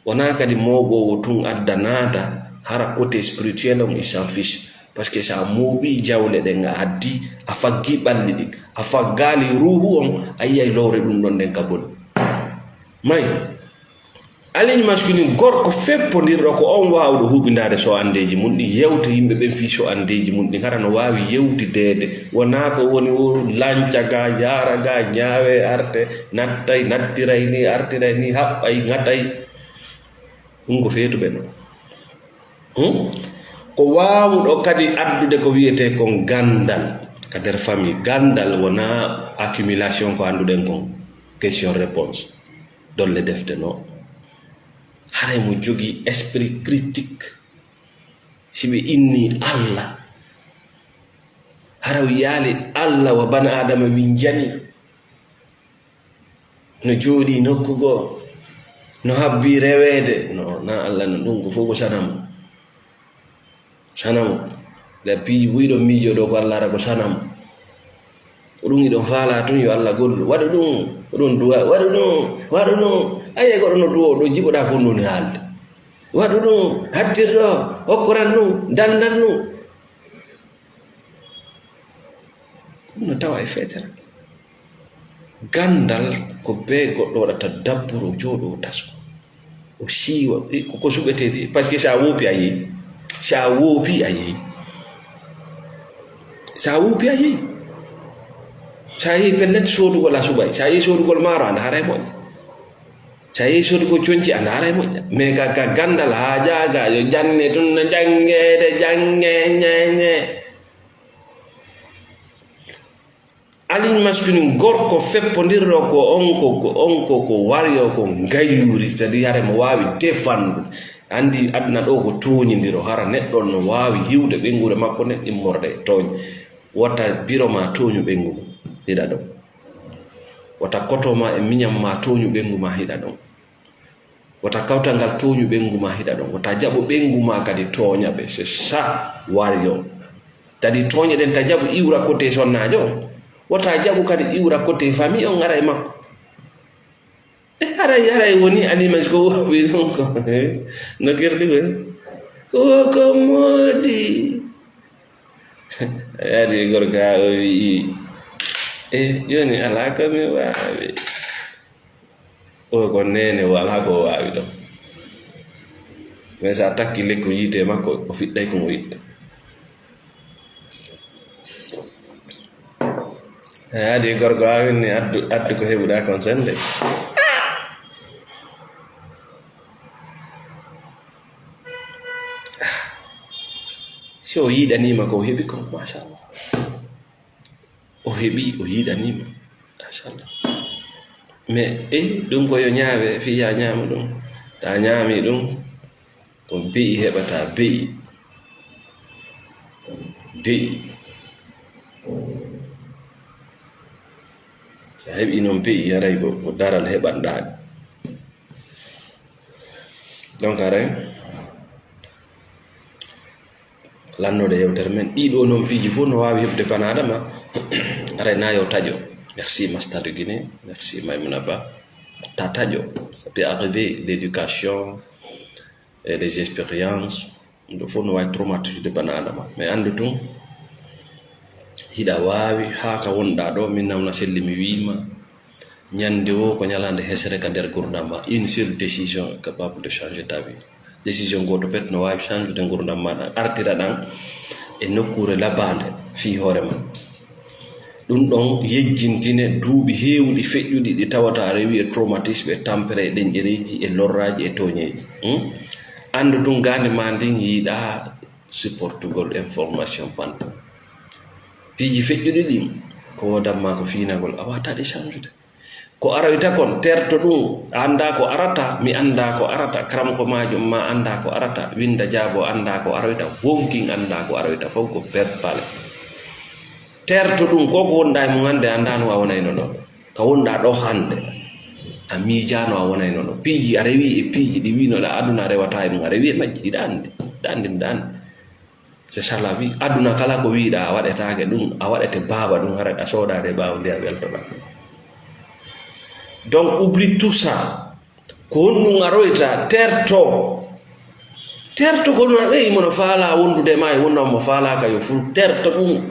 Speaker 1: Wona kadi moɓowo tun adda nada hara côté spirituel on, il s'en fiche, parce que sa mooɓi jawle ɗen a addi a faggi ɓalli ɗi, a faggali ruhu on, a yiyay lowre ɗum ɗon nden ka boni mayi. Aligne masculine gorko feppodirɗo ko on wawɗo huɓinade so andeji mum ɗi, yewta yimɓe ɓen fi so andeji mum ɗi, hara no wawi yewtidede, wona ko woni lanca ga yara ga ñaawe arte nattay nattiray ni artiray ni haɓɓay ŋatay, ɗum ko feetuɓe non. Ko wawuɗo kadi addude ko wiyete kon gandal ka nder famille. Gandal wona accumulation ko anduɗen kon question réponse dolle defte no. Haray mo jogi esprit critique, siɓe inni Allah hara yaali Allah wa bana adama wi jani no jooɗi nokku goo no habbi rewede no na Allah no, ɗum ko fof ko sanam sanamo le piiji ɓuyɗo miijo ɗo ko Allah ara ko sanam, ko ɗum iɗon faala tun yo Allah gollu waɗu ɗum, oɗon duwa waɗu ɗum aye goɗo no duwo ɗo jiɓoɗa ko ndoni haalde, waɗu ɗum hattirɗo hokkoran ɗum dandan ɗum, ɗum no tawa e feetere. Gandal ko be goɗɗo waɗata dabburo jooɗo tasko o siiwa ko suɓetede, par ce que sa woopi a yehi, sa woopi a yehi, sa woopi a yehi, sa yehi pellel sodugol a suɓay, sa yehi sodugol maaro anda haray moƴƴa, sa yehi sodugol coñci anda haray moƴƴa, mais ka gandal ha jaaga yo janne tun no jangede jange ñeñe. Aligne masculine gorko feppodirɗo ko onko ko waryo ko gayuri, c'est-à-dire hara mo wawi défendre, andi aduna ɗo ko toñidiro, hara neɗɗo no wawi hiwde ɓengure makko nden immorde tooñ, wata biro ma toñu ɓengu ma hiɗa ɗon, wata koto ma e miñam ma toñu ɓengu ma hiɗa ɗon, wata kawtal ngal toñu ɓengu ma hiɗa ɗon, wata jaɓo ɓengu ma kadi toña ɓe. C'est ça waryo, tadi toñe ɗen ta jaɓo iwra côté sonnajo, wata jaɓu kadi iwra côté famille on ara e makko. Haray woni animage ko woɓi ɗum ko no gerɗi ko moodi yaadi gorko ha o wii joni ala komi wawi, o ko nene wala ko wawi ɗon, mais sa takki lekko yiite makko o fiɗɗay komo yiɗɗo. Yaadi gorko ha winni addu ko heɓuɗa kon sende. Si o yiɗanima ko o heɓi ko machallah, o heɓi o yiɗanima machallah, mais ɗum koyo ñaawe fiya ñaama ɗum, ta ñaami ɗum ko beyi heɓata beyi sa heɓi noon beyi haray ko daral heɓanɗaɗi. Donc haray lannode yewtere men ɗiɗo noon piiji fof no wawi heɓde bana adama aray na yo taƴo. Merci Master de Guinée, merci Maïmouna Ba. Ta taƴo, ça peut arriver, l'éducation et les expériences ɗo fof no wawi traumatisde bana adama, mais andu tun hiɗa wawi ha ka wonɗa ɗo. Min namna selli mi wima ñande o ko ñalande hesere ka nder gurdam ma, une seule décision capable de changer ta vie. Décision goto pet no wawi change de gurdam maɗa, artira ɗan e nokkure labande fi hoore ma. ɗum ɗon yejjintine duuɓi heewɗi feƴƴuɗi ɗi tawata rewi e traumatisme e tampere e ɗenƴereji e lorraji e toñeji. Andu ɗum gande ma ndin yiiɗa supportugol information panta piiji feƴƴuɗi ɗin ko wodanma ko finagol a wataɗe change de. ko arawita kon terto ɗum anda ko arata mi anda ko arata karam ko majum ma anda ko arata winda jabo anda ko arawita wonkin anda ko arawita fof ko pale terto ɗum ko wonda mo hande anda no wonayno ɗo ka wonda ɗo hande a miijano a wonayno ɗo piiji a rewi e piiji ɗi winoɗa aduna rewata e ɗum a rewi e majji ɗiɗa andi c'est ça la vie aduna kala ko wiiɗa a waɗetake ɗum a waɗete baaba ɗum hara a soodade baaba nde a weltoɗa donc oublie tout ça ko honɗum aroyta terto ko ɗum ɓeyi mono faala wondude ma e wonnamo faalaka yo ful terto ɗum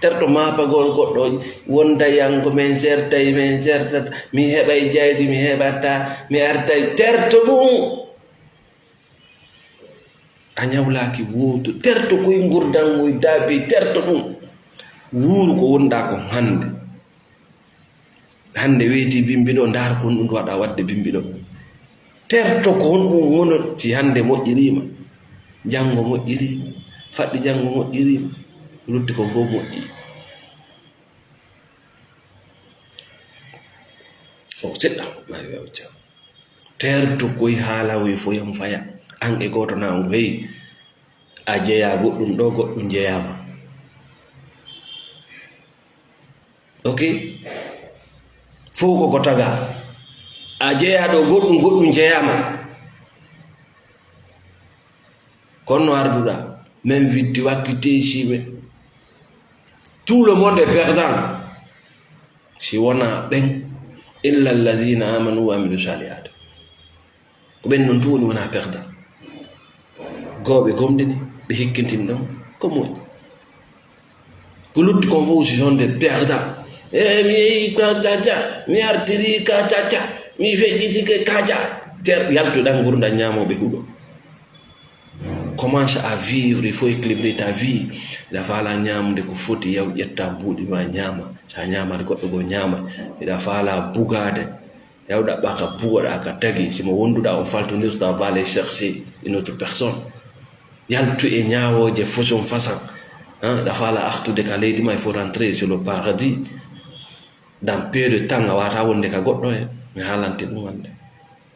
Speaker 1: terto mapagol goɗɗo wonda yanko min sertata mi heɓay jaydi mi heɓata mi artay terto ɗum a ñawlaki woto terto koye gurdan moye daabi terto ɗum wuuru ko wonda ko hande weeti bimbiɗo ndar kon ɗum waɗa wadde bimbiɗo terto ko honɗum wono si hande moƴƴirima janngo moƴƴirima faɗɗi janngo moƴƴirima lutti ko fof moƴƴi o seɗɗa mari wewca terto koye haala woye fo yam faya an e goto na on hey a jeeya goɗɗum ɗo goɗɗum jeeyama ok fof ko taga a jeeya ɗo goɗɗum jeeyama konno arduɗa même viddi wakkite siɓe tout le monde est perdant si wona ɓen illa allazina amanu wa amilu salihat ko ɓen noon tu woni wona perdant goɓe gomɗini ɓe hikkintini ɗon ko moƴƴi ko lutti kon fof si sont des perdants mi yehi kacaca mi artiri kacaca mi feƴƴitike kaca ter yaltuɗan gurdam ñamoɓe huuɗo commence à vivre il faut équilibrer ta vie ida faala ñamde ko foti yaw ƴetta mbuuɗi ma ñama sa ñamade goɗɗo go ñama ida faala bugade yawɗa ɓaka bugoɗa ka tagi simo wonduɗa on faltodirta va aller chercher une autre personne yaltu e ñawoje façon ida faala artude ka leydi ma il faut rentrer sur le paradis dans peu de temps a wata wonde ka goɗɗo e mi haalante ɗum wande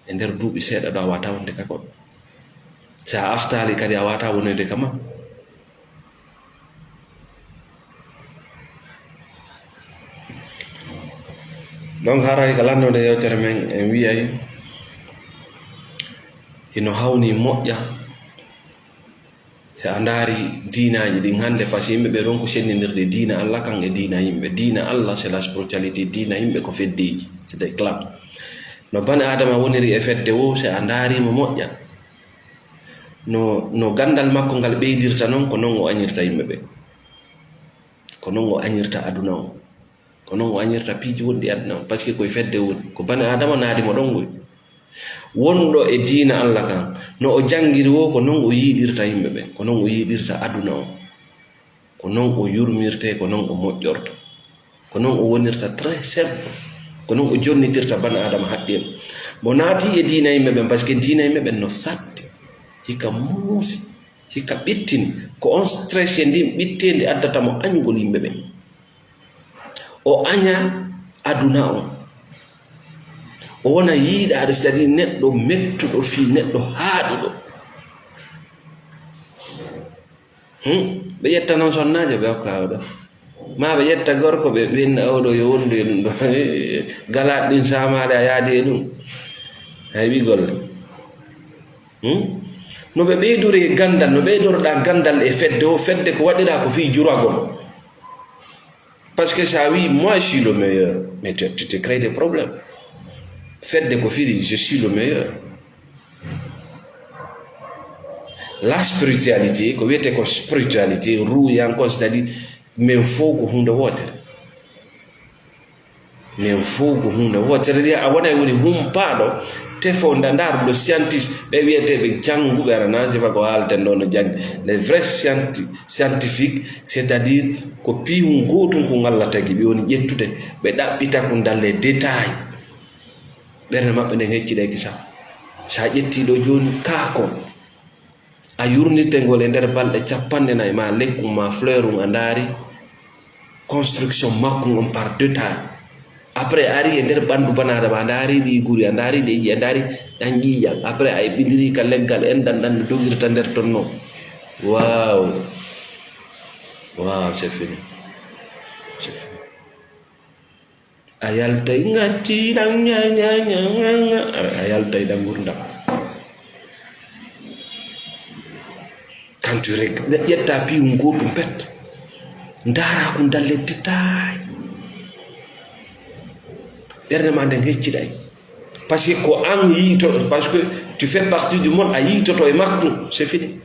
Speaker 1: e nder duuɓi seeɗa ɗo a wata wonde ka goɗɗo sa aftali kadi a wata wonede kama donc haray ka lannode yewtere men en wiyay hino hawni moƴƴa si a ndaari diinaji ɗin hande par ce que yimɓe ɓe ɗon ko senninirde diina Allah kan e diina yimɓe diina Allah c'est la spiritualité diina yimɓe ko feddeji c'est des clans no bani adama woniri e fedde wo si a ndaarimo moƴƴa no gandal makko ngal ɓeydirta noon ko noon o añirta yimɓe ɓe ko noon o añirta aduna o ko noon o añirta piiji wonɗi aduna o par ce que koye fedde woni ko bani adama naadimo ɗon goy wonɗo e diina Allah kan no o jangiri wo ko noon o yiiɗirta yimɓe ɓe ko noon o yiiɗirta aduna o ko noon o yurmirte ko noon o moƴƴorta ko noon o wonirta très simple ko noon o jonnitirta bani adama haqqi en mo naati e diina yimɓe ɓen par ce que diina yimɓe ɓen no satti hikka muusi hikka ɓittini ko on stress e ndin ɓittende addata mo añugol yimɓe ɓen o aña aduna o o wona yiiɗaade c'est à dire neɗɗo mettuɗo fii neɗɗo haaɗuɗo ɓe ƴetta noon sonnaajo ɓe hokka oɗo ma ɓe ƴetta gorko ɓe ɓenna oɗo yo wondu e ɗum ɗo galaaɗe ɗin samaade a yaadi e ɗum hay wi golle no ɓe ɓeydori e gandal no ɓeydoroɗa gandal e fedde o fedde ko waɗira ko fii juragol parce que ça wi moi je suis le meilleur mais tu te crées des problèmes fedde ko firi je suis le meilleur la spiritualité ko wiyete ko spiritualité ruuyankon c'est à dire min fof ko hunde wotere min fof ko hunde wotere ɗi a wonay woni humpaɗo tefo ndandaruɗo scientiste ɓe wiyeteɓe jannguɓe arana sifa ko haalten ɗo no jangde les vrais scientifique c'est à dire ko piihum gotum ko ngalla tagi ɓe woni ƴettude ɓe ɗaɓɓita ko dalle détail ɓernde maɓɓe nden hecciɗeki sam sa ƴettiɗo joni kaako a yurnirte ngol e nder balɗe 40 ma lekkum ma fleur um a ndaari construction makkum on par détail après ari e nder bandu banada ma ndari di guri ndari de ji ndari dan jiya après ay bindiri ka leggal en dan dogirta nder tonno wow c'est fini ayal tay ngati dang nya ayal tay dang gurdam quand tu regardes yetta bi ngoto pet ndara ko dalle détail berne ma den hecciday parce que ko an yito parce que tu fais partie du monde a yito to e makko c'est fini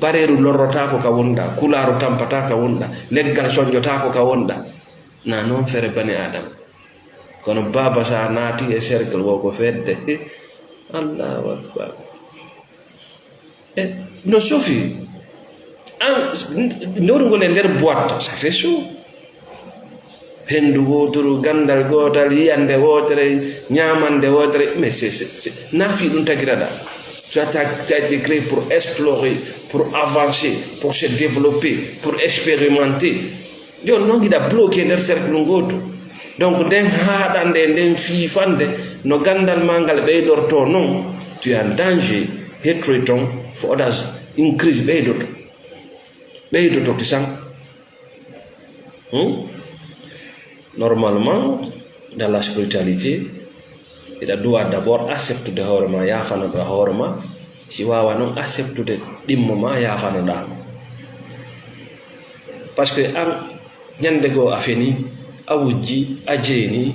Speaker 1: bareru lorrota ko ka wonda kularu tampata ka wonda leggal sonjota ko ka wonda na non fere bani adam kono baba sa naati e cercle wo ko fedde Allahu akbar no sofi an noru ngol nder boîte ça fait chaud hendu wotoro gandal gotal yiyande wotere nyamande wotere mais c'est nafi dun tagirada tu as été créé pour explorer, pour avancer, pour se développer, pour expérimenter. Yo non gida bloqué der cercle ngoto. Donc den haadande den fifande no gandal mangal be dorto non, tu es en danger. Hatred for others increase be doto tisang. Normalement dans la spiritualité ida doit d'abord accepter de horma yafano do horma si wawa non accepter de dimmo ma yafano da parce que am nyande go afeni awuji ajeni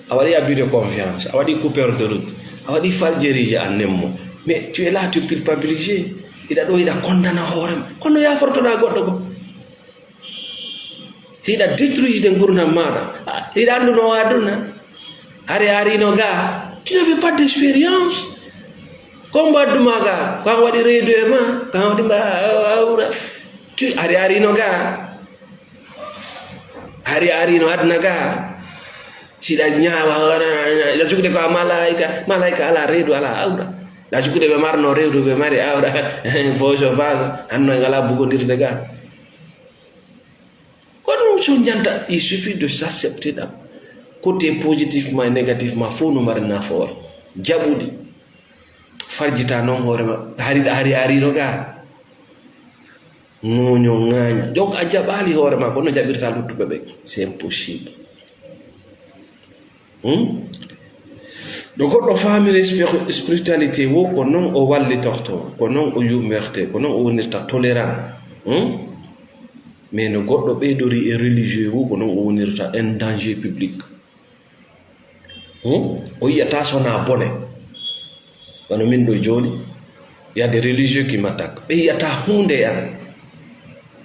Speaker 1: awadi abus de confiance awadi coupeur de route awadi faljerije annemmo mais tu es là tu culpabiliser ida do ida condamna horem kono yaforto da goddo go ida détruise de gurna mada ida anduno aduna ari no ga tu n'avais pas d'expérience combat dumaga quand wadi redo ma quand wadi ba aura tu ari no ga ari no adna ga sida nyawa la jukude ko malaika ala redo ala aura la jukude be marno redo be mari aura fojo vaga anno ngala bugondirde ga. Il suffit de s'accepter d'un côté positivement et négativement faut nous marna fort jabudi farjita non horema hari no ga ngonyo nganya donc a jabali horema kono jabirta lutube be c'est impossible donc on famille spiritualité wo ko non o walli torto ko non o yumerte ko non o nirta tolérant mais no goddo beydori e religieux wu ko non o wonirta un danger public o yata sona bonne bano min do joni y a des religieux qui m'attaquent be yata hunde yan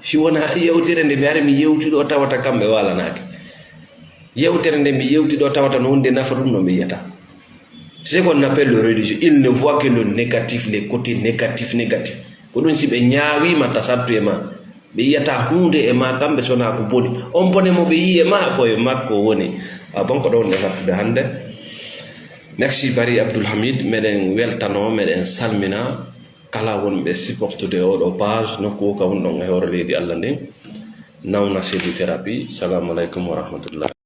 Speaker 1: si wona yewtere nde mi ari mi yewti do tawata kambe wala nake yewtere nde mi yewti do tawata no hunde nafatum no mi yata c'est qu'on appelle le religieux il ne voit que le négatif les côtés négatifs ko don si be nyaawi mata sabtu e ma be yata hunde e ma kambe sona ko boni on bone mo be yi e ma ko e makko woni bon ko don de hande. Merci Bari Abdul Hamid meden weltano meden salmina kala wonbe supporte de o page nokko ka won don e hore leydi Allah nden nawna sedi thérapie. Assalamu alaikum wa rahmatullah.